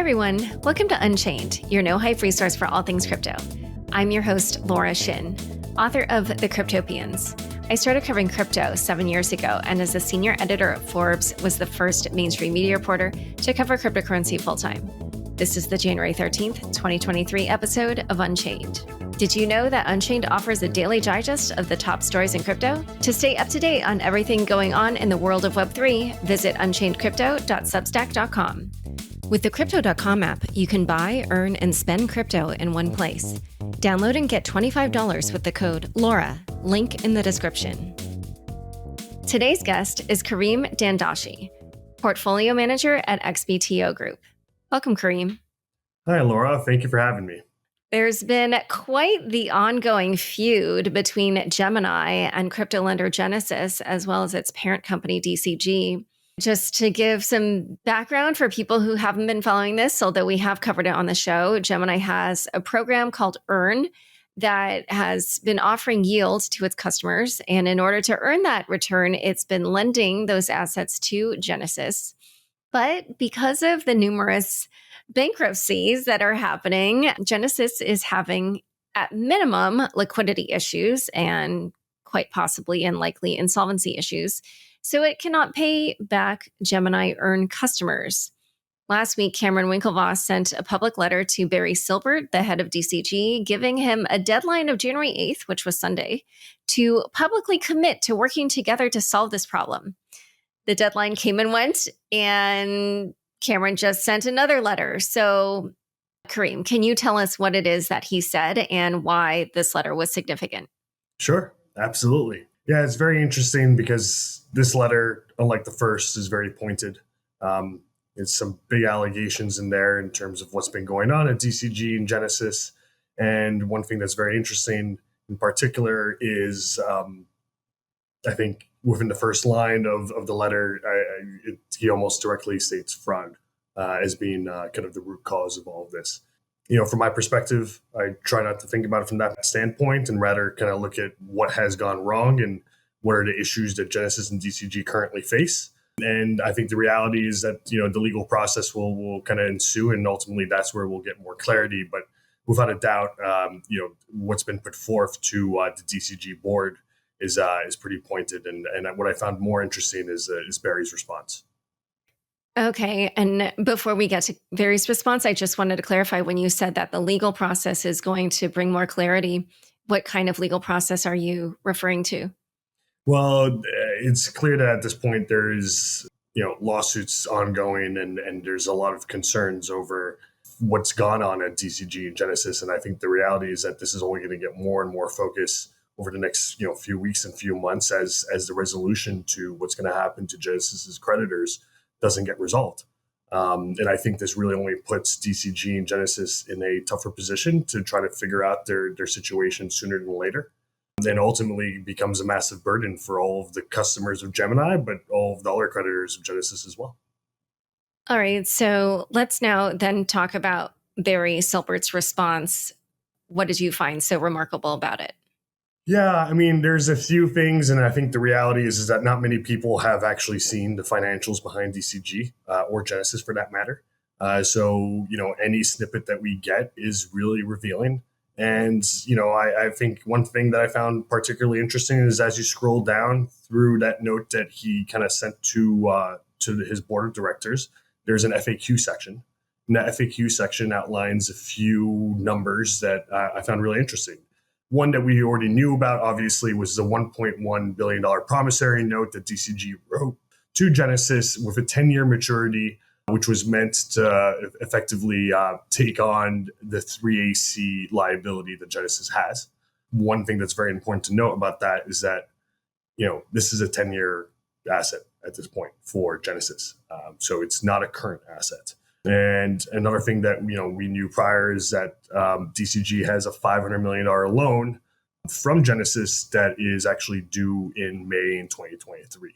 everyone, welcome to Unchained, your no-hype resource for all things crypto. I'm your host, Laura Shin, author of The Cryptopians. I started covering crypto 7 years ago, and as a senior editor at Forbes, was the first mainstream media reporter to cover cryptocurrency full-time. This is the January 13th, 2023 episode of Unchained. Did you know that Unchained offers a daily digest of the top stories in crypto? To stay up to date on everything going on in the world of Web3, visit unchainedcrypto.substack.com. With the Crypto.com app, you can buy, earn, and spend crypto in one place. Download and get $25 with the code LAURA, link in the description. Today's guest is Karim Dandashy, portfolio manager at XBTO Group. Welcome, Karim. Hi, Laura. Thank you for having me. There's been quite the ongoing feud between Gemini and crypto lender Genesis, as well as its parent company, DCG. Just to give some background for people who haven't been following this, although we have covered it on the show, Gemini has a program called Earn that has been offering yield to its customers. And in order to earn that return, it's been lending those assets to Genesis. But because of the numerous bankruptcies that are happening, Genesis is having, at minimum, liquidity issues and quite possibly and likely insolvency issues. So it cannot pay back Gemini Earn customers. Last week, Cameron Winklevoss sent a public letter to Barry Silbert, the head of DCG, giving him a deadline of January 8th, which was Sunday, to publicly commit to working together to solve this problem. The deadline came and went, and Cameron just sent another letter. So, Karim, can you tell us what it is that he said and why this letter was significant? Sure, absolutely. Yeah, it's very interesting because this letter, unlike the first, is very pointed. It's some big allegations in there in terms of what's been going on at DCG and Genesis. And one thing that's very interesting in particular is, I think within the first line of the letter, he almost directly states fraud as being kind of the root cause of all of this. You know, from my perspective, I try not to think about it from that standpoint and rather kind of look at what has gone wrong and what are the issues that Genesis and DCG currently face. And I think the reality is that, you know, the legal process will kind of ensue, and ultimately that's where we'll get more clarity. But without a doubt, you know, what's been put forth to the DCG board is pretty pointed. And what I found more interesting is Barry's response. Okay. And before we get to Barry's response, I just wanted to clarify when you said that the legal process is going to bring more clarity, what kind of legal process are you referring to? Well, it's clear that at this point there is, you know, lawsuits ongoing and there's a lot of concerns over what's gone on at DCG and Genesis. And I think the reality is that this is only going to get more and more focus over the next, you know, few weeks and few months as the resolution to what's going to happen to Genesis's creditors doesn't get resolved. And I think this really only puts DCG and Genesis in a tougher position to try to figure out their situation sooner than later. Then ultimately becomes a massive burden for all of the customers of Gemini, but all of the other creditors of Genesis as well. All right. So let's now then talk about Barry Silbert's response. What did you find so remarkable about it? Yeah, I mean, there's a few things, and I think the reality is that not many people have actually seen the financials behind DCG or Genesis for that matter. So, you know, any snippet that we get is really revealing. And, you know, I think one thing that I found particularly interesting is as you scroll down through that note that he kind of sent to his board of directors, there's an FAQ section. And that FAQ section outlines a few numbers that I found really interesting. One that we already knew about, obviously, was the $1.1 billion promissory note that DCG wrote to Genesis with a 10-year maturity, which was meant to effectively take on the 3AC liability that Genesis has. One thing that's very important to note about that is that, you know, this is a 10-year asset at this point for Genesis. So it's not a current asset. And another thing that, you know, we knew prior is that DCG has a $500 million loan from Genesis that is actually due in May in 2023,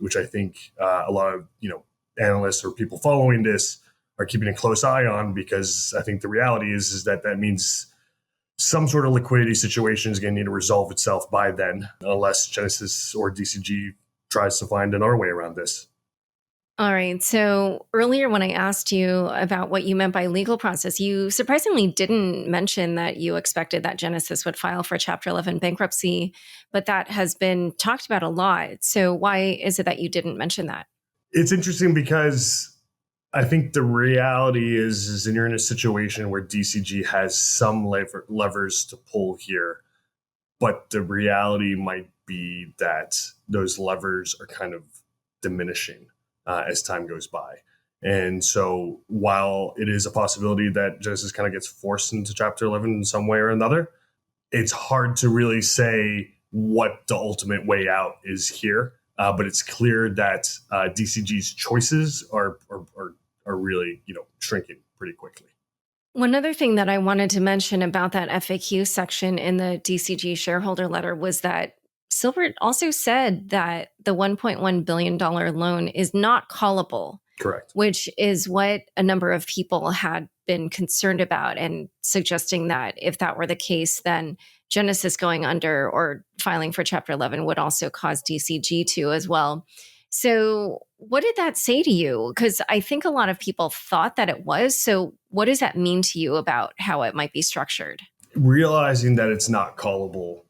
which I think a lot of, you know, analysts or people following this are keeping a close eye on, because I think the reality is that means some sort of liquidity situation is going to need to resolve itself by then, unless Genesis or DCG tries to find another way around this. All right. So earlier, when I asked you about what you meant by legal process, you surprisingly didn't mention that you expected that Genesis would file for Chapter 11 bankruptcy, but that has been talked about a lot. So why is it that you didn't mention that? It's interesting because I think the reality is you're in a situation where DCG has some levers to pull here, but the reality might be that those levers are kind of diminishing as time goes by. And so while it is a possibility that Genesis kind of gets forced into Chapter 11 in some way or another, it's hard to really say what the ultimate way out is here. But it's clear that DCG's choices are really, shrinking pretty quickly. One other thing that I wanted to mention about that FAQ section in the DCG shareholder letter was that Silbert also said that the $1.1 billion loan is not callable, Correct. which is what a number of people had been concerned about, and suggesting that if that were the case, then Genesis going under or filing for Chapter 11 would also cause DCG to as well. So what did that say to you? Because I think a lot of people thought that it was. So what does that mean to you about how it might be structured? Realizing that it's not callable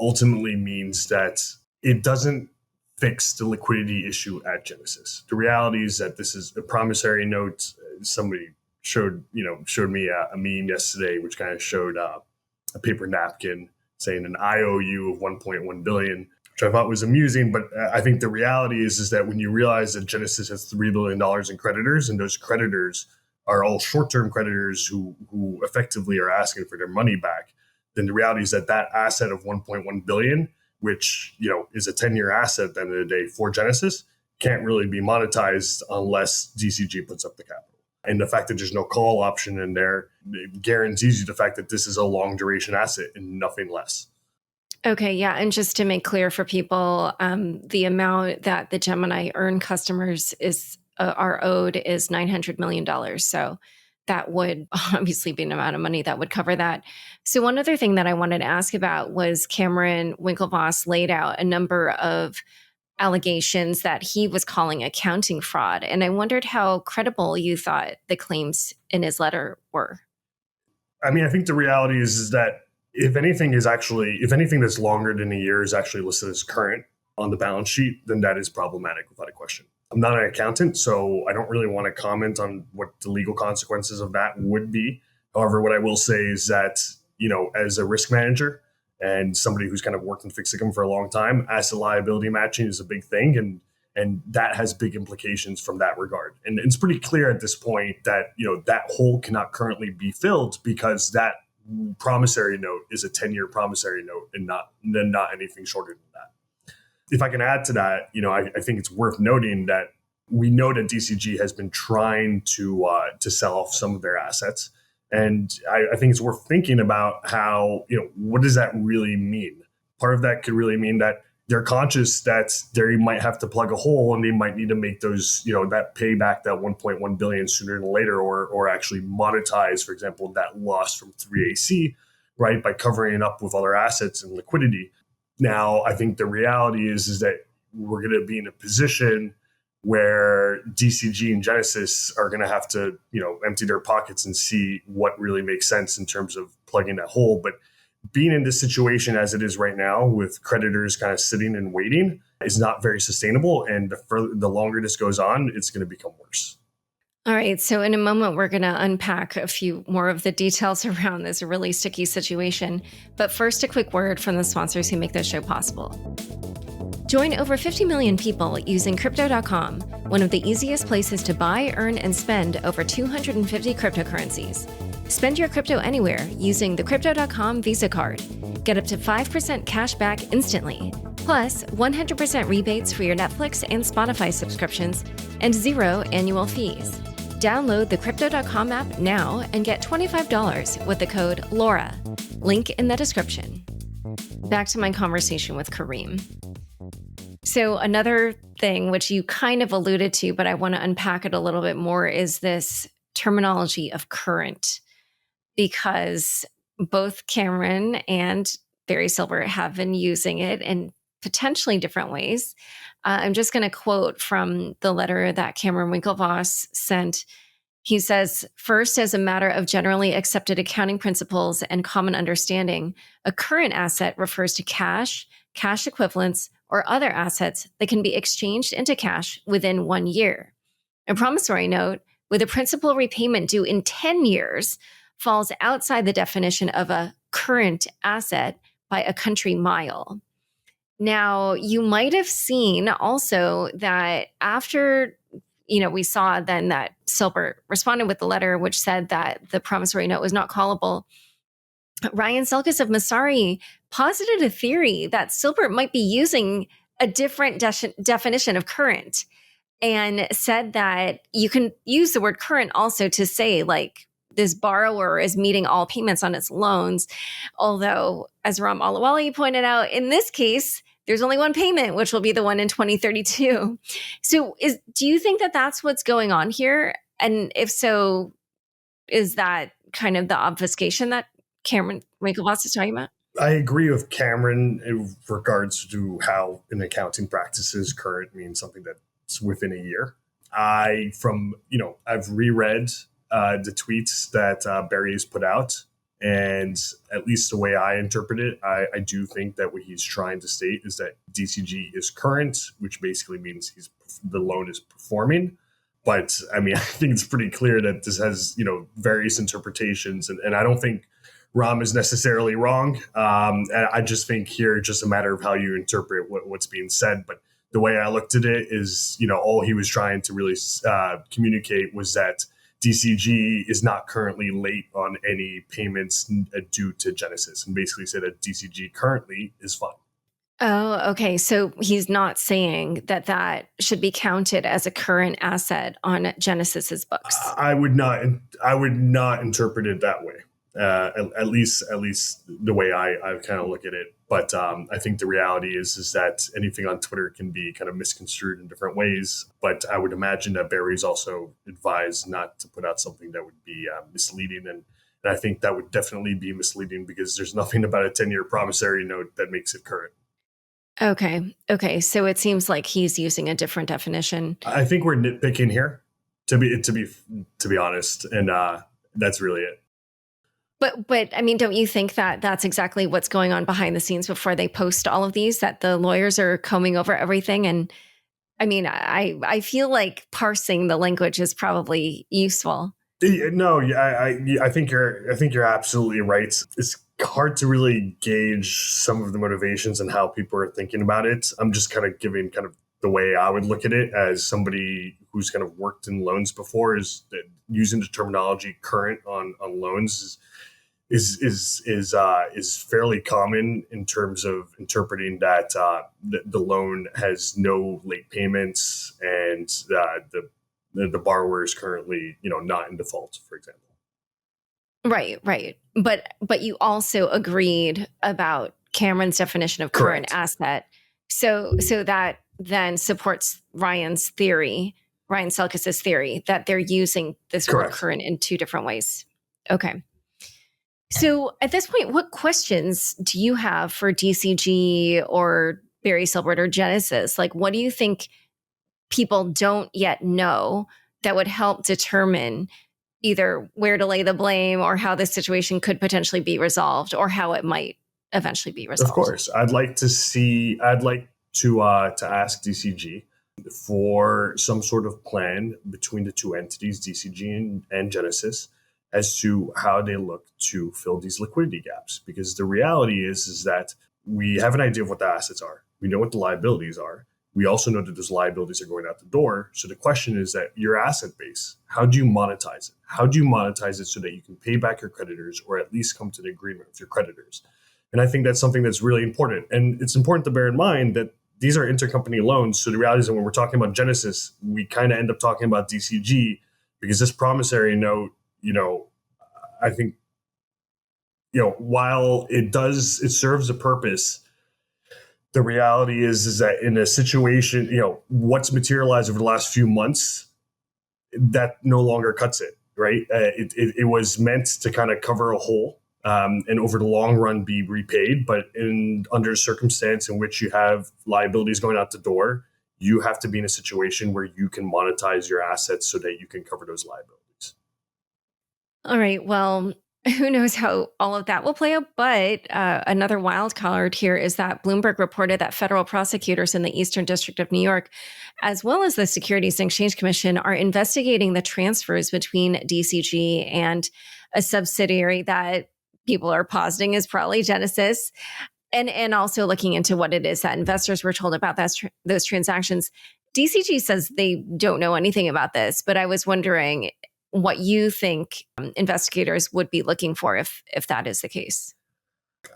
ultimately means that it doesn't fix the liquidity issue at Genesis. The reality is that this is a promissory note. Somebody showed me a meme yesterday, which kind of showed a paper napkin saying an IOU of 1.1 billion, which I thought was amusing. But I think the reality is that when you realize that Genesis has $3 billion in creditors, and those creditors are all short-term creditors who effectively are asking for their money back, then the reality is that that asset of 1.1 billion, which is a 10-year asset at the end of the day for Genesis, can't really be monetized unless DCG puts up the capital. And the fact that there's no call option in there guarantees you the fact that this is a long duration asset and nothing less. Okay, yeah. And just to make clear for people, the amount that the Gemini Earn customers are owed is $900 million. So that would obviously be an amount of money that would cover that. So one other thing that I wanted to ask about was Cameron Winklevoss laid out a number of allegations that he was calling accounting fraud. And I wondered how credible you thought the claims in his letter were. I mean, I think the reality is that if anything that's longer than a year is actually listed as current on the balance sheet, then that is problematic without a question. I'm not an accountant, so I don't really want to comment on what the legal consequences of that would be. However, what I will say is that, as a risk manager and somebody who's kind of worked in fixed income for a long time, asset liability matching is a big thing. And that has big implications from that regard. And it's pretty clear at this point that, that hole cannot currently be filled because that promissory note is a 10-year promissory note and not anything shorter than that. If I can add to that, I think it's worth noting that we know that DCG has been trying to sell off some of their assets. And I think it's worth thinking about how, what does that really mean? Part of that could really mean that they're conscious that they might have to plug a hole and they might need to make those, that payback, that 1.1 billion sooner than later, or actually monetize, for example, that loss from 3AC, right, by covering it up with other assets and liquidity. Now, I think the reality is that we're going to be in a position where DCG and Genesis are going to have to, empty their pockets and see what really makes sense in terms of plugging that hole. But being in this situation as it is right now, with creditors kind of sitting and waiting, is not very sustainable. And the longer this goes on, it's going to become worse. All right. So in a moment, we're going to unpack a few more of the details around this really sticky situation. But first, a quick word from the sponsors who make this show possible. Join over 50 million people using Crypto.com, one of the easiest places to buy, earn, and spend over 250 cryptocurrencies. Spend your crypto anywhere using the Crypto.com Visa card. Get up to 5% cash back instantly, plus 100% rebates for your Netflix and Spotify subscriptions, and 0 annual fees. Download the Crypto.com app now and get $25 with the code LAURA. Link in the description. Back to my conversation with Karim. So another thing, which you kind of alluded to, but I want to unpack it a little bit more, is this terminology of current, because both Cameron and Barry Silbert have been using it in potentially different ways. I'm just going to quote from the letter that Cameron Winklevoss sent. He says, first, as a matter of generally accepted accounting principles and common understanding, a current asset refers to cash, cash equivalents, or other assets that can be exchanged into cash within 1 year. A promissory note with a principal repayment due in 10 years falls outside the definition of a current asset by a country mile. Now, you might have seen also that after we saw then that Silbert responded with the letter which said that the promissory note was not callable. Ryan Selkis of Masari posited a theory that Silbert might be using a different definition of current, and said that you can use the word current also to say like this borrower is meeting all payments on its loans. Although, as Ram Alawali pointed out, in this case, there's only one payment, which will be the one in 2032. So do you think that that's what's going on here? And if so, is that kind of the obfuscation that Cameron Winklevoss is talking about? I agree with Cameron in regards to how in accounting practices, current means something that's within a year. I've reread the tweets that Barry has put out. And at least the way I interpret it, I do think that what he's trying to state is that DCG is current, which basically means the loan is performing. But I mean, I think it's pretty clear that this has, various interpretations. And I don't think Ram is necessarily wrong. And I just think here it's just a matter of how you interpret what's being said. But the way I looked at it is, all he was trying to really communicate was that DCG is not currently late on any payments due to Genesis, and basically said that DCG currently is fine. Oh, okay. So he's not saying that should be counted as a current asset on Genesis's books. I would not interpret it that way. At least the way I kind of look at it. But I think the reality is that anything on Twitter can be kind of misconstrued in different ways. But I would imagine that Barry's also advised not to put out something that would be misleading. And I think that would definitely be misleading because there's nothing about a 10-year promissory note that makes it current. Okay. So it seems like he's using a different definition. I think we're nitpicking here, to be honest. And that's really it. But I mean, don't you think that that's exactly what's going on behind the scenes before they post all of these, that the lawyers are combing over everything? And I mean, I feel like parsing the language is probably useful. No, I think you're absolutely right. It's hard to really gauge some of the motivations and how people are thinking about it. I'm just kind of giving kind of the way I would look at it as somebody who's kind of worked in loans before, is that using the terminology current on loans is fairly common in terms of interpreting that the loan has no late payments and the borrower is currently not in default, for example. Right. But you also agreed about Cameron's definition of current Correct. asset. So that then supports Ryan Selkis's theory that they're using this word current in two different ways. Okay. So at this point, what questions do you have for DCG or Barry Silbert or Genesis? Like, what do you think people don't yet know that would help determine either where to lay the blame or how this situation could potentially be resolved or how it might eventually be resolved? Of course. I'd like to ask DCG for some sort of plan between the two entities, DCG and Genesis, as to how they look to fill these liquidity gaps. Because the reality is that we have an idea of what the assets are. We know what the liabilities are. We also know that those liabilities are going out the door. So the question is that your asset base, how do you monetize it? How do you monetize it so that you can pay back your creditors or at least come to an agreement with your creditors? And I think that's something that's really important. And it's important to bear in mind that these are intercompany loans. So the reality is that when we're talking about Genesis, we kind of end up talking about DCG because this promissory note, I think, while it serves a purpose, the reality is that in a situation, what's materialized over the last few months, that no longer cuts it, right? It was meant to kind of cover a hole and over the long run be repaid. But under a circumstance in which you have liabilities going out the door, you have to be in a situation where you can monetize your assets so that you can cover those liabilities. All right. Well, who knows how all of that will play out? But another wild card here is that Bloomberg reported that federal prosecutors in the Eastern District of New York, as well as the Securities and Exchange Commission, are investigating the transfers between DCG and a subsidiary that people are positing is probably Genesis, and also looking into what it is that investors were told about those transactions. DCG says they don't know anything about this, but I was wondering what you think investigators would be looking for if that is the case.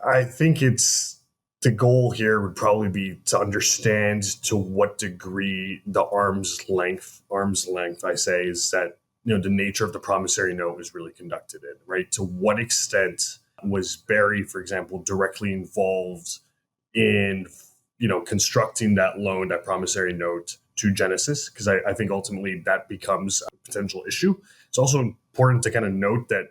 I think it's the goal here would probably be to understand to what degree the arm's length, I say, is that, the nature of the promissory note was really conducted in, right? To what extent was Barry, for example, directly involved in, constructing that loan, that promissory note to Genesis? Because I think ultimately that becomes a potential issue. It's also important to kind of note that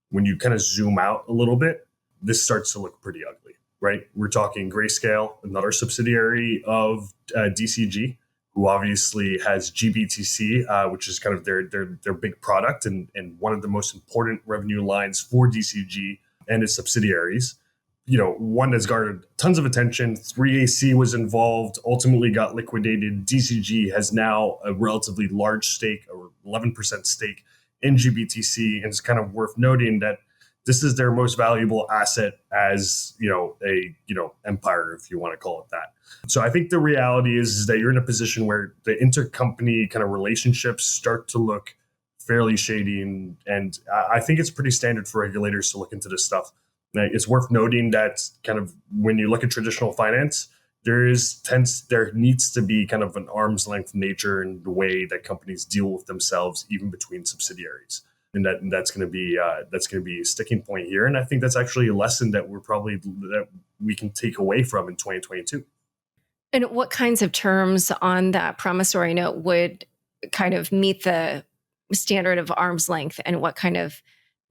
when you kind of zoom out a little bit, this starts to look pretty ugly, right? We're talking Grayscale, another subsidiary of DCG, who obviously has GBTC, which is kind of their big product and one of the most important revenue lines for DCG and its subsidiaries. One that's garnered tons of attention. 3AC was involved, ultimately got liquidated. DCG has now a relatively large stake, or 11% stake in GBTC, and it's kind of worth noting that this is their most valuable asset as a empire, if you want to call it that. So I think the reality is that you're in a position where the intercompany kind of relationships start to look fairly shady, and I think it's pretty standard for regulators to look into this stuff. Now, it's worth noting that kind of when you look at traditional finance, there needs to be kind of an arm's length nature in the way that companies deal with themselves, even between subsidiaries. And that's going to be a sticking point here. And I think that's actually a lesson that we can take away from in 2022. And what kinds of terms on that promissory note would kind of meet the standard of arm's length, and what kind of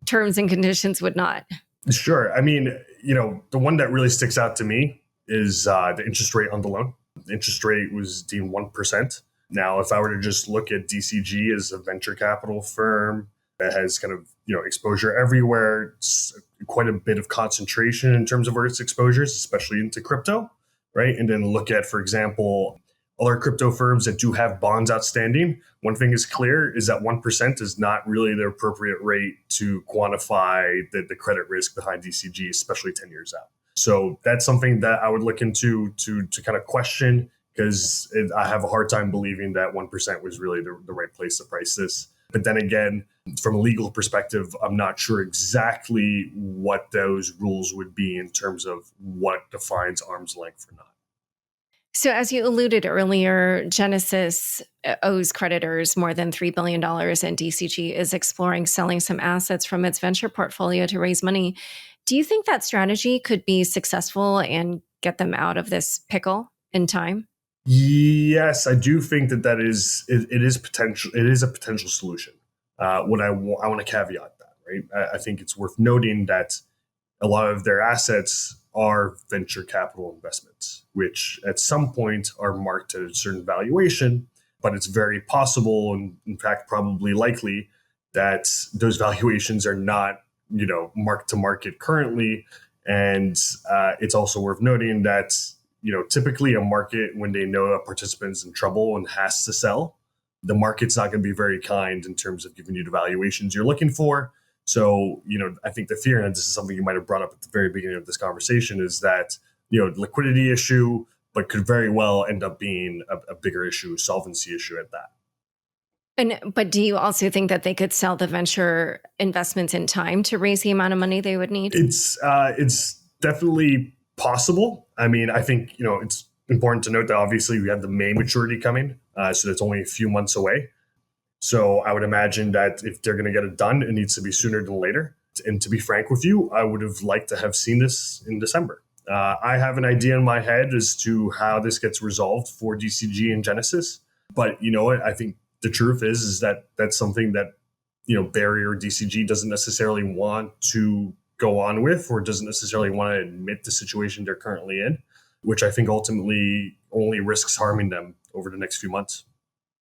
terms and conditions would not? Sure. I mean, the one that really sticks out to me is the interest rate on the loan. The interest rate was deemed 1%. Now, if I were to just look at DCG as a venture capital firm that has kind of, exposure everywhere, it's quite a bit of concentration in terms of where its exposures, especially into crypto, right? And then look at, for example, other crypto firms that do have bonds outstanding. One thing is clear is that 1% is not really the appropriate rate to quantify the credit risk behind DCG, especially 10 years out. So that's something that I would look into to kind of question, because I have a hard time believing that 1% was really the right place to price this. But then again, from a legal perspective, I'm not sure exactly what those rules would be in terms of what defines arm's length or not. So as you alluded earlier, Genesis owes creditors more than $3 billion, and DCG is exploring selling some assets from its venture portfolio to raise money. Do you think that strategy could be successful and get them out of this pickle in time? Yes, I do think that it is potential. It is a potential solution. What I want to caveat that, right? I think it's worth noting that a lot of their assets are venture capital investments, which at some point are marked at a certain valuation, but it's very possible, and in fact, probably likely, that those valuations are not, marked to market currently. And it's also worth noting that, typically a market, when they know a participant's in trouble and has to sell, the market's not going to be very kind in terms of giving you the valuations you're looking for. So, I think the fear, and this is something you might have brought up at the very beginning of this conversation, is that, liquidity issue, but could very well end up being a bigger issue, solvency issue at that. But do you also think that they could sell the venture investments in time to raise the amount of money they would need? It's definitely possible. I mean, I think, it's important to note that obviously we have the May maturity coming. So that's only a few months away. So I would imagine that if they're going to get it done, it needs to be sooner than later. And to be frank with you, I would have liked to have seen this in December. I have an idea in my head as to how this gets resolved for DCG and Genesis. But you know what? I think the truth is that that's something that, Barry or DCG doesn't necessarily want to go on with, or doesn't necessarily want to admit the situation they're currently in, which I think ultimately only risks harming them over the next few months.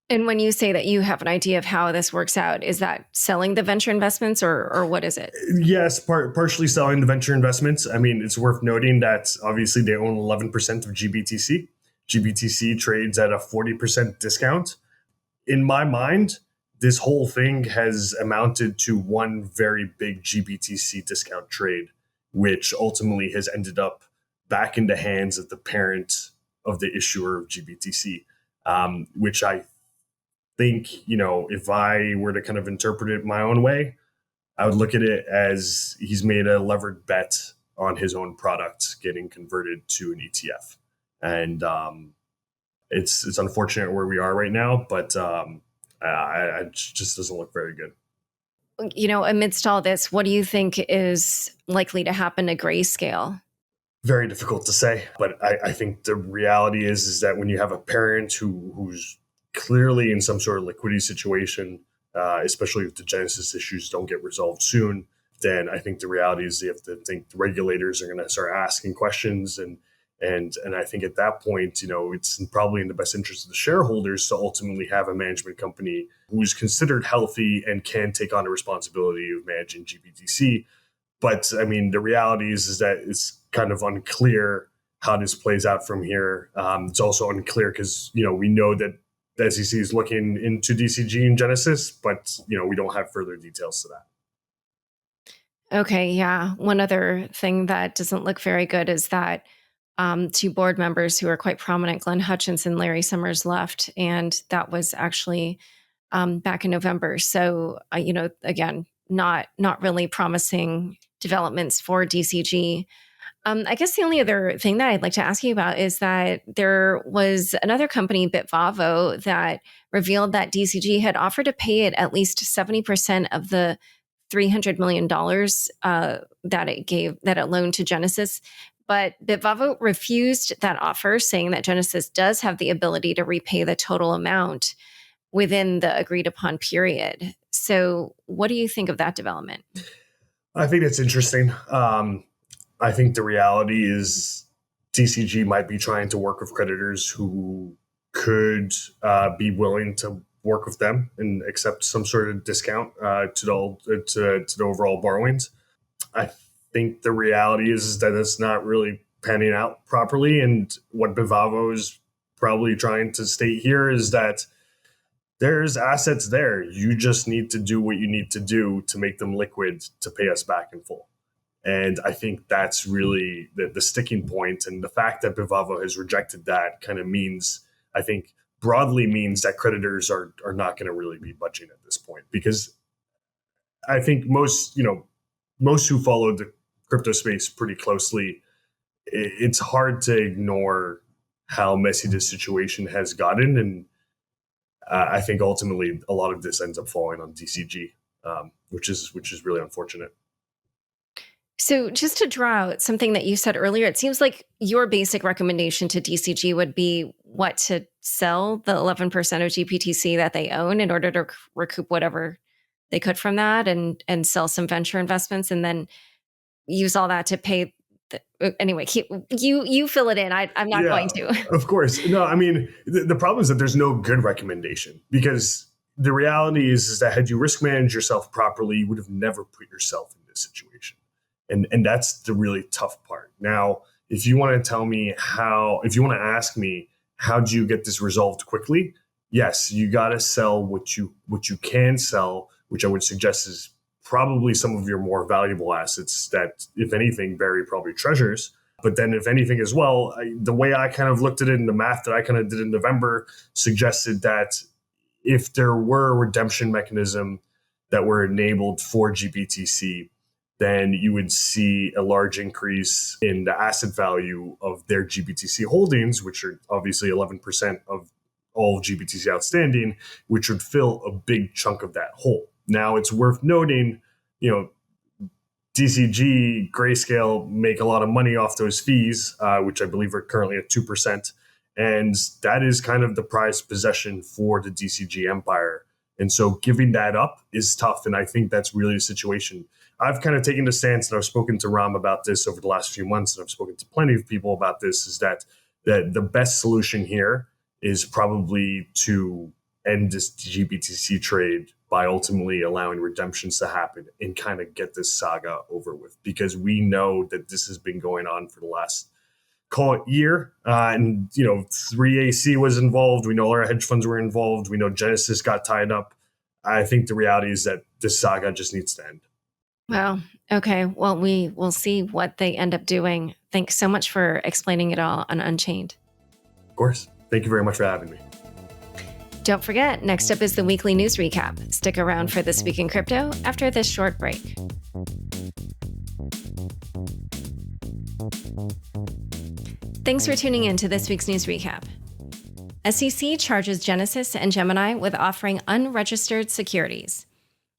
And when you say that you have an idea of how this works out, is that selling the venture investments or what is it? Yes, partially selling the venture investments. I mean, it's worth noting that obviously they own 11% of GBTC. GBTC trades at a 40% discount. In my mind, this whole thing has amounted to one very big GBTC discount trade, which ultimately has ended up back in the hands of the parent of the issuer of GBTC, which I think, if I were to kind of interpret it my own way, I would look at it as he's made a levered bet on his own product getting converted to an ETF. And it's unfortunate where we are right now, but it just doesn't look very good. Amidst all this, what do you think is likely to happen to Grayscale? Very difficult to say, but I think the reality is that when you have a parent who's clearly in some sort of liquidity situation, especially if the Genesis issues don't get resolved soon, then I think the reality is you have to think the regulators are going to start asking questions. And I think at that point, it's probably in the best interest of the shareholders to ultimately have a management company who's considered healthy and can take on the responsibility of managing GBTC. But I mean, the reality is that it's kind of unclear how this plays out from here. It's also unclear because, we know that the SEC is looking into DCG and Genesis, but, we don't have further details to that. Okay, yeah. One other thing that doesn't look very good is that two board members who are quite prominent, Glenn Hutchinson, Larry Summers, left. And that was actually back in November. So, again, not really promising developments for DCG. I guess the only other thing that I'd like to ask you about is that there was another company, Bitvavo, that revealed that DCG had offered to pay it at least 70% of the $300 million that it loaned to Genesis. But Bitvavo refused that offer, saying that Genesis does have the ability to repay the total amount within the agreed upon period. So what do you think of that development? I think it's interesting. I think the reality is DCG might be trying to work with creditors who could be willing to work with them and accept some sort of discount to the overall borrowings. I think the reality is that it's not really panning out properly. And what Bitvavo is probably trying to state here is that there's assets there. You just need to do what you need to do to make them liquid to pay us back in full. And I think that's really the sticking point. And the fact that Bitvavo has rejected that kind of broadly means that creditors are not going to really be budging at this point. Because I think most who follow the crypto space pretty closely, it's hard to ignore how messy this situation has gotten. And I think ultimately a lot of this ends up falling on DCG, which is really unfortunate. So just to draw out something that you said earlier, it seems like your basic recommendation to DCG would be to sell the 11% of GBTC that they own in order to recoup whatever they could from that and sell some venture investments and then use all that to pay. Anyway, you fill it in. I'm not going to. Of course. No, I mean, the problem is that there's no good recommendation because the reality is that had you risk managed yourself properly, you would have never put yourself in this situation. And that's the really tough part. Now, if you want to ask me, how do you get this resolved quickly? Yes, you got to sell what you can sell, which I would suggest is probably some of your more valuable assets that, if anything, Barry probably treasures. But then if anything as well, the way I kind of looked at it in the math that I kind of did in November suggested that if there were a redemption mechanism that were enabled for GBTC, then you would see a large increase in the asset value of their GBTC holdings, which are obviously 11% of all GBTC outstanding, which would fill a big chunk of that hole. Now, it's worth noting, DCG, Grayscale make a lot of money off those fees, which I believe are currently at 2%. And that is kind of the prized possession for the DCG empire. And so giving that up is tough. And I think that's really the situation. I've kind of taken the stance, and I've spoken to Ram about this over the last few months, and I've spoken to plenty of people about this, is that the best solution here is probably to end this GBTC trade by ultimately allowing redemptions to happen and kind of get this saga over with, because we know that this has been going on for the last, call it, year. And, 3AC was involved. We know our hedge funds were involved. We know Genesis got tied up. I think the reality is that this saga just needs to end. Wow. Okay. Well, we will see what they end up doing. Thanks so much for explaining it all on Unchained. Of course. Thank you very much for having me. Don't forget, next up is the weekly news recap. Stick around for This Week in Crypto after this short break. Thanks for tuning in to this week's news recap. SEC charges Genesis and Gemini with offering unregistered securities.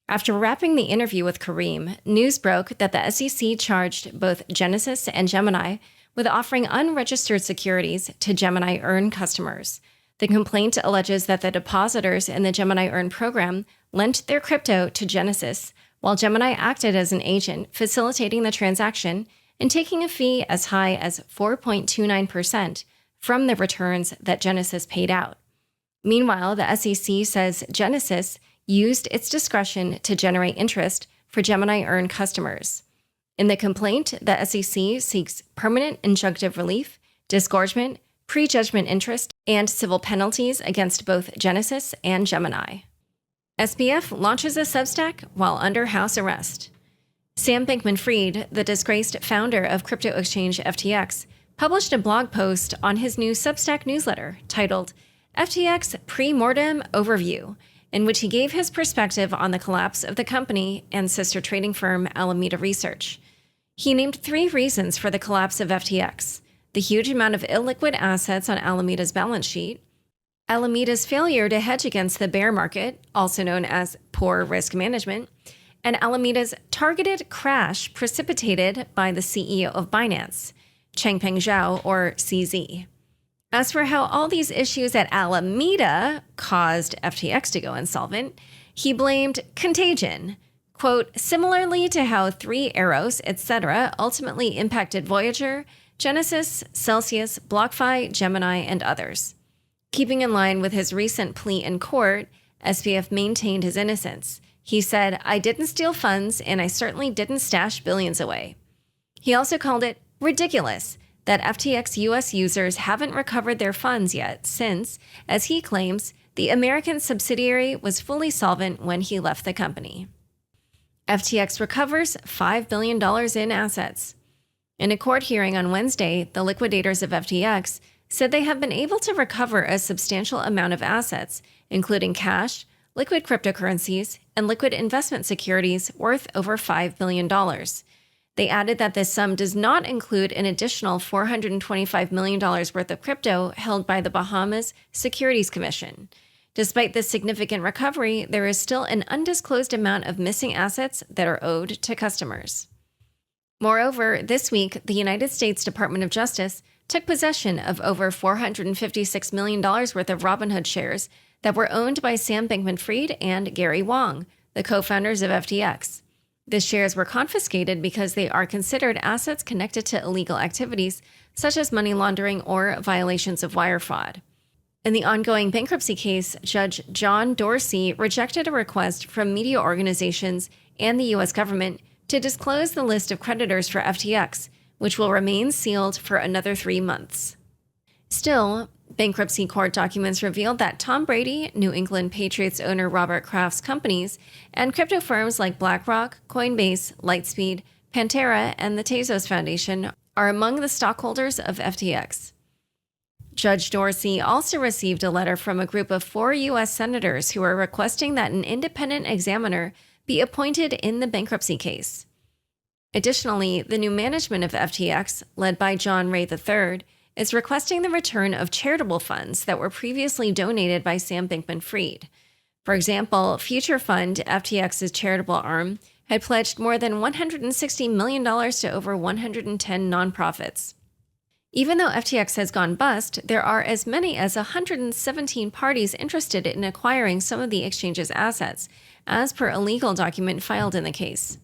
After wrapping the interview with Karim, news broke that the SEC charged both Genesis and Gemini with offering unregistered securities to Gemini Earn customers. The complaint alleges that the depositors in the Gemini Earn program lent their crypto to Genesis, while Gemini acted as an agent, facilitating the transaction and taking a fee as high as 4.29% from the returns that Genesis paid out. Meanwhile, the SEC says Genesis used its discretion to generate interest for Gemini Earn customers. In the complaint, the SEC seeks permanent injunctive relief, disgorgement, prejudgment interest, and civil penalties against both Genesis and Gemini. SBF launches a Substack while under house arrest. Sam Bankman-Fried, the disgraced founder of crypto exchange FTX, published a blog post on his new Substack newsletter titled FTX Pre-Mortem Overview, in which he gave his perspective on the collapse of the company and sister trading firm Alameda Research. He named 3 reasons for the collapse of FTX: the huge amount of illiquid assets on Alameda's balance sheet, Alameda's failure to hedge against the bear market, also known as poor risk management, and Alameda's targeted crash precipitated by the CEO of Binance, Changpeng Zhao, or CZ. As for how all these issues at Alameda caused FTX to go insolvent, he blamed contagion. Quote, similarly to how 3 Arrows, etc. ultimately impacted Voyager, Genesis, Celsius, BlockFi, Gemini, and others. Keeping in line with his recent plea in court, SBF maintained his innocence. He said, I didn't steal funds, and I certainly didn't stash billions away. He also called it ridiculous that FTX US users haven't recovered their funds yet since, as he claims, the American subsidiary was fully solvent when he left the company. FTX recovers $5 billion in assets. In a court hearing on Wednesday, the liquidators of FTX said they have been able to recover a substantial amount of assets, including cash, liquid cryptocurrencies, and liquid investment securities worth over $5 billion. They added that this sum does not include an additional $425 million worth of crypto held by the Bahamas Securities Commission. Despite this significant recovery, there is still an undisclosed amount of missing assets that are owed to customers. Moreover, this week, the United States Department of Justice took possession of over $456 million worth of Robinhood shares that were owned by Sam Bankman-Fried and Gary Wang, the co-founders of FTX. The shares were confiscated because they are considered assets connected to illegal activities, such as money laundering or violations of wire fraud. In the ongoing bankruptcy case, Judge John Dorsey rejected a request from media organizations and the U.S. government to disclose the list of creditors for FTX, which will remain sealed for another 3 months. Still, bankruptcy court documents revealed that Tom Brady, New England Patriots owner Robert Kraft's companies, and crypto firms like BlackRock, Coinbase, Lightspeed, Pantera, and the Tezos Foundation are among the stockholders of FTX. Judge Dorsey also received a letter from a group of 4 U.S. senators who are requesting that an independent examiner be appointed in the bankruptcy case. Additionally, the new management of FTX, led by John Ray III, is requesting the return of charitable funds that were previously donated by Sam Bankman-Fried. For example, Future Fund, FTX's charitable arm, had pledged more than $160 million to over 110 nonprofits. Even though FTX has gone bust, there are as many as 117 parties interested in acquiring some of the exchange's assets, as per a legal document filed in the case.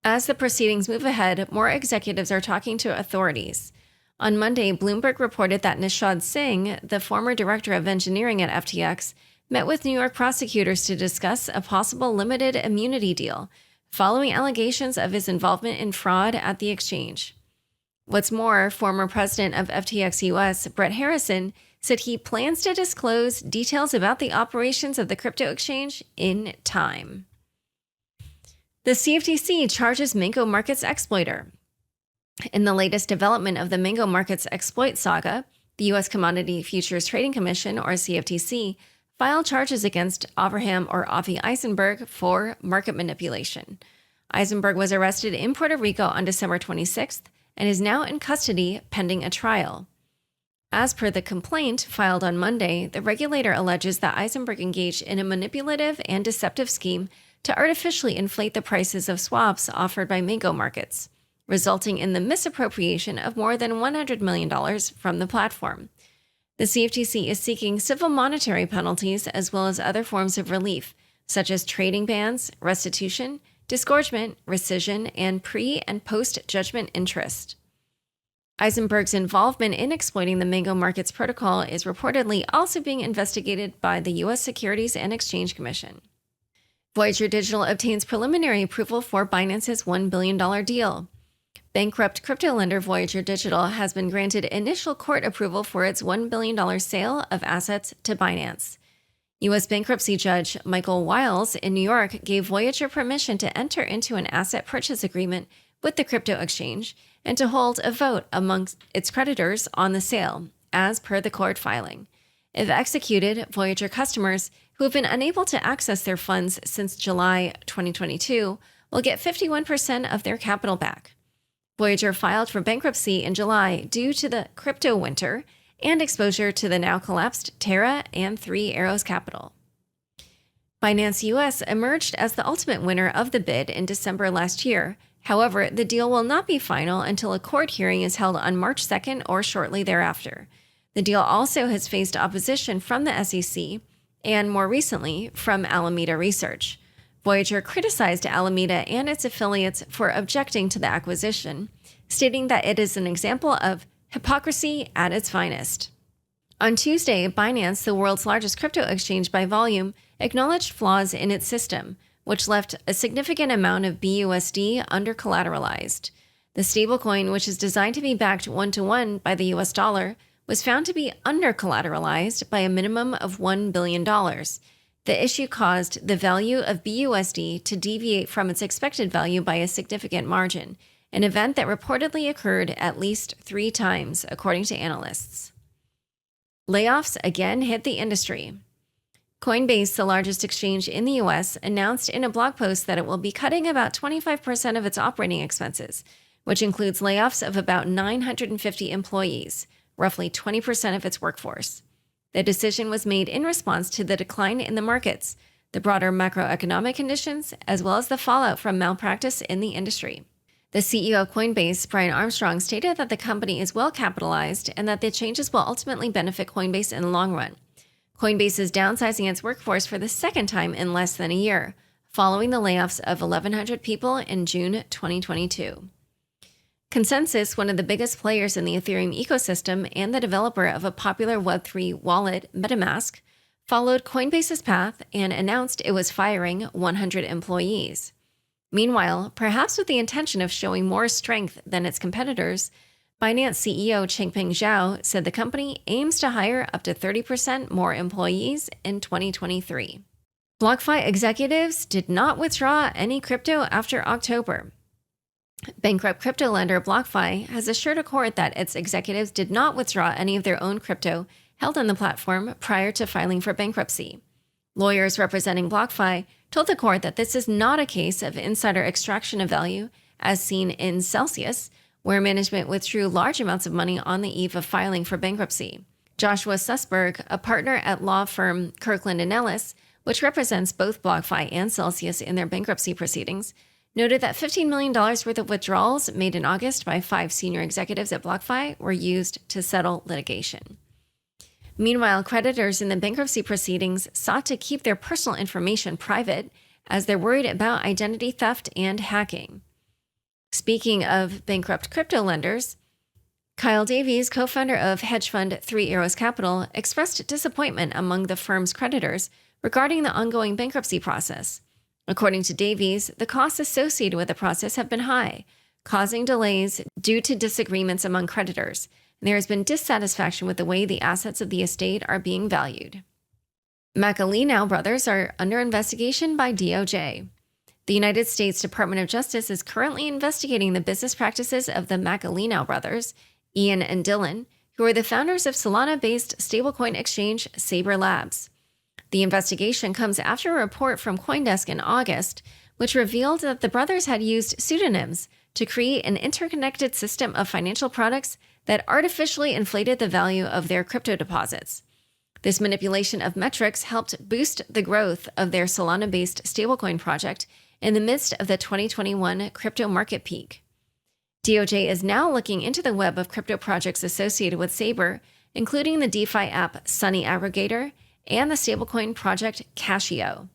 As the proceedings move ahead, more executives are talking to authorities. On Monday, Bloomberg reported that Nishad Singh, the former director of engineering at FTX, met with New York prosecutors to discuss a possible limited immunity deal, following allegations of his involvement in fraud at the exchange. What's more, former president of FTX US, Brett Harrison, said he plans to disclose details about the operations of the crypto exchange in time. The CFTC charges Mango Markets exploiter. In the latest development of the Mango Markets exploit saga, the U.S. Commodity Futures Trading Commission, or CFTC, filed charges against Avi Eisenberg for market manipulation. Eisenberg was arrested in Puerto Rico on December 26th and is now in custody pending a trial. As per the complaint filed on Monday, the regulator alleges that Eisenberg engaged in a manipulative and deceptive scheme to artificially inflate the prices of swaps offered by Mango Markets, resulting in the misappropriation of more than $100 million from the platform. The CFTC is seeking civil monetary penalties as well as other forms of relief, such as trading bans, restitution, disgorgement, rescission, and pre- and post-judgment interest. Eisenberg's involvement in exploiting the Mango Markets protocol is reportedly also being investigated by the U.S. Securities and Exchange Commission. Voyager Digital obtains preliminary approval for Binance's $1 billion deal. Bankrupt crypto lender Voyager Digital has been granted initial court approval for its $1 billion sale of assets to Binance. U.S. bankruptcy judge Michael Wiles in New York gave Voyager permission to enter into an asset purchase agreement with the crypto exchange and to hold a vote amongst its creditors on the sale, as per the court filing. If executed, Voyager customers who have been unable to access their funds since July 2022 will get 51% of their capital back. Voyager filed for bankruptcy in July due to the crypto winter and exposure to the now collapsed Terra and Three Arrows Capital. Binance US emerged as the ultimate winner of the bid in December last year. However, the deal will not be final until a court hearing is held on March 2nd or shortly thereafter. The deal also has faced opposition from the SEC and, more recently, from Alameda Research. Voyager criticized Alameda and its affiliates for objecting to the acquisition, stating that it is an example of hypocrisy at its finest. On Tuesday, Binance, the world's largest crypto exchange by volume, acknowledged flaws in its system, which left a significant amount of BUSD under-collateralized. The stablecoin, which is designed to be backed one-to-one by the US dollar, was found to be under-collateralized by a minimum of $1 billion. The issue caused the value of BUSD to deviate from its expected value by a significant margin, an event that reportedly occurred at least 3 times, according to analysts. Layoffs again hit the industry. Coinbase, the largest exchange in the U.S., announced in a blog post that it will be cutting about 25% of its operating expenses, which includes layoffs of about 950 employees, roughly 20% of its workforce. The decision was made in response to the decline in the markets, the broader macroeconomic conditions, as well as the fallout from malpractice in the industry. The CEO of Coinbase, Brian Armstrong, stated that the company is well capitalized and that the changes will ultimately benefit Coinbase in the long run. Coinbase is downsizing its workforce for the second time in less than a year, following the layoffs of 1,100 people in June 2022. Consensus, one of the biggest players in the Ethereum ecosystem and the developer of a popular Web3 wallet, MetaMask, followed Coinbase's path and announced it was firing 100 employees. Meanwhile, perhaps with the intention of showing more strength than its competitors, Binance CEO Changpeng Zhao said the company aims to hire up to 30% more employees in 2023. BlockFi executives did not withdraw any crypto after October. Bankrupt crypto lender BlockFi has assured a court that its executives did not withdraw any of their own crypto held on the platform prior to filing for bankruptcy. Lawyers representing BlockFi told the court that this is not a case of insider extraction of value, as seen in Celsius, where management withdrew large amounts of money on the eve of filing for bankruptcy. Joshua Sussberg, a partner at law firm Kirkland & Ellis, which represents both BlockFi and Celsius in their bankruptcy proceedings, noted that $15 million worth of withdrawals made in August by 5 senior executives at BlockFi were used to settle litigation. Meanwhile, creditors in the bankruptcy proceedings sought to keep their personal information private as they're worried about identity theft and hacking. Speaking of bankrupt crypto lenders, Kyle Davies, co-founder of hedge fund Three Arrows Capital, expressed disappointment among the firm's creditors regarding the ongoing bankruptcy process. According to Davies, the costs associated with the process have been high, causing delays due to disagreements among creditors, and there has been dissatisfaction with the way the assets of the estate are being valued. McAleenan brothers are under investigation by DOJ. The United States Department of Justice is currently investigating the business practices of the McAleenan brothers, Ian and Dylan, who are the founders of Solana-based stablecoin exchange Saber Labs. The investigation comes after a report from CoinDesk in August, which revealed that the brothers had used pseudonyms to create an interconnected system of financial products that artificially inflated the value of their crypto deposits. This manipulation of metrics helped boost the growth of their Solana-based stablecoin project in the midst of the 2021 crypto market peak. DOJ is now looking into the web of crypto projects associated with Saber, including the DeFi app Sunny Aggregator and the stablecoin project Casio.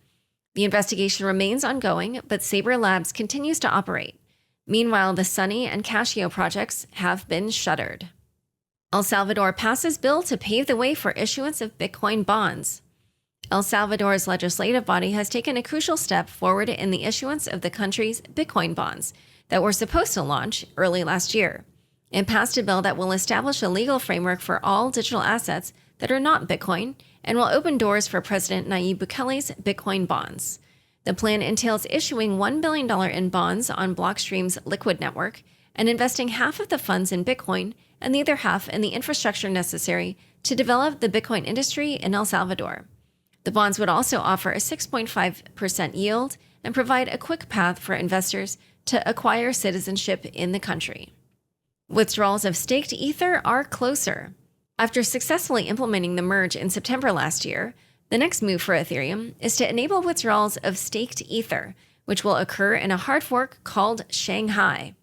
The investigation remains ongoing, but Saber Labs continues to operate. Meanwhile, the Sunny and Casio projects have been shuttered. El Salvador passes bill to pave the way for issuance of Bitcoin bonds. El Salvador's legislative body has taken a crucial step forward in the issuance of the country's Bitcoin bonds that were supposed to launch early last year. It passed a bill that will establish a legal framework for all digital assets that are not Bitcoin and will open doors for President Nayib Bukele's Bitcoin bonds. The plan entails issuing $1 billion in bonds on Blockstream's Liquid network and investing half of the funds in Bitcoin and the other half in the infrastructure necessary to develop the Bitcoin industry in El Salvador. The bonds would also offer a 6.5% yield and provide a quick path for investors to acquire citizenship in the country. Withdrawals of staked Ether are closer. After successfully implementing the merge in September last year, the next move for Ethereum is to enable withdrawals of staked Ether, which will occur in a hard fork called Shanghai.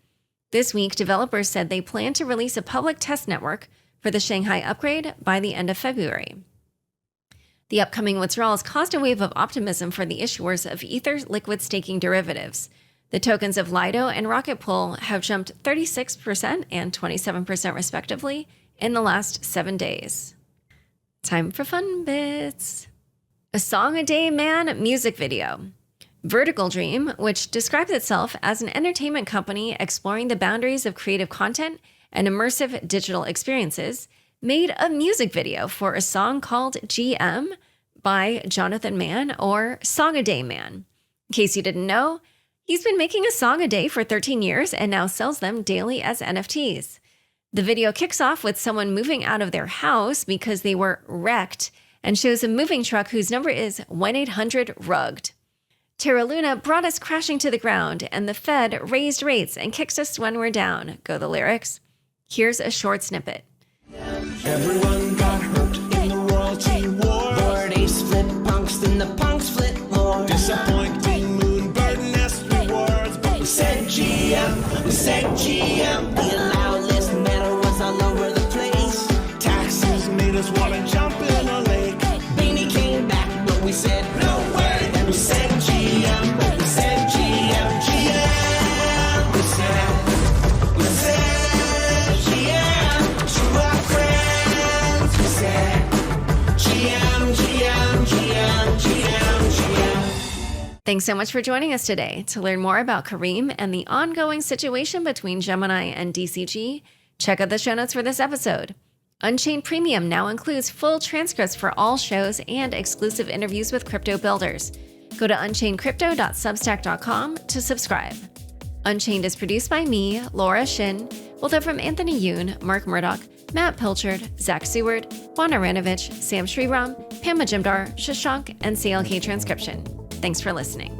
This week, developers said they plan to release a public test network for the Shanghai upgrade by the end of February. The upcoming withdrawals caused a wave of optimism for the issuers of Ether liquid staking derivatives. The tokens of Lido and Rocket Pool have jumped 36% and 27% respectively in the last 7 days. Time for fun bits. A Song a Day Man music video. Vertical Dream, which describes itself as an entertainment company exploring the boundaries of creative content and immersive digital experiences, made a music video for a song called GM by Jonathan Mann, or Song a Day Man. In case you didn't know, he's been making a song a day for 13 years and now sells them daily as NFTs. The video kicks off with someone moving out of their house because they were wrecked and shows a moving truck whose number is 1-800-RUGGED. Terra Luna brought us crashing to the ground, and the Fed raised rates and kicks us when we're down, go the lyrics. Here's a short snippet. Everyone got hurt in the royalty war. Lord Ace split punks, then the punks split more. Disappointing moon bird nest rewards. But we said GM, we said GM. The allowed list matter was all over the place. Taxes made us want to jump in a lake. Beanie came back, but we said no way. And we said GM, but we said GM, GM. We said GM to our friends. We said GM, GM, GM, GM, GM. Thanks so much for joining us today. To learn more about Karim and the ongoing situation between Gemini and DCG, check out the show notes for this episode. Unchained Premium now includes full transcripts for all shows and exclusive interviews with crypto builders. Go to unchainedcrypto.substack.com to subscribe. Unchained is produced by me, Laura Shin, with help from Anthony Yoon, Mark Murdoch, Matt Pilchard, Zach Seward, Juan Aranovich, Sam Sriram, Pam Majumdar, Shashank, and CLK Transcription. Thanks for listening.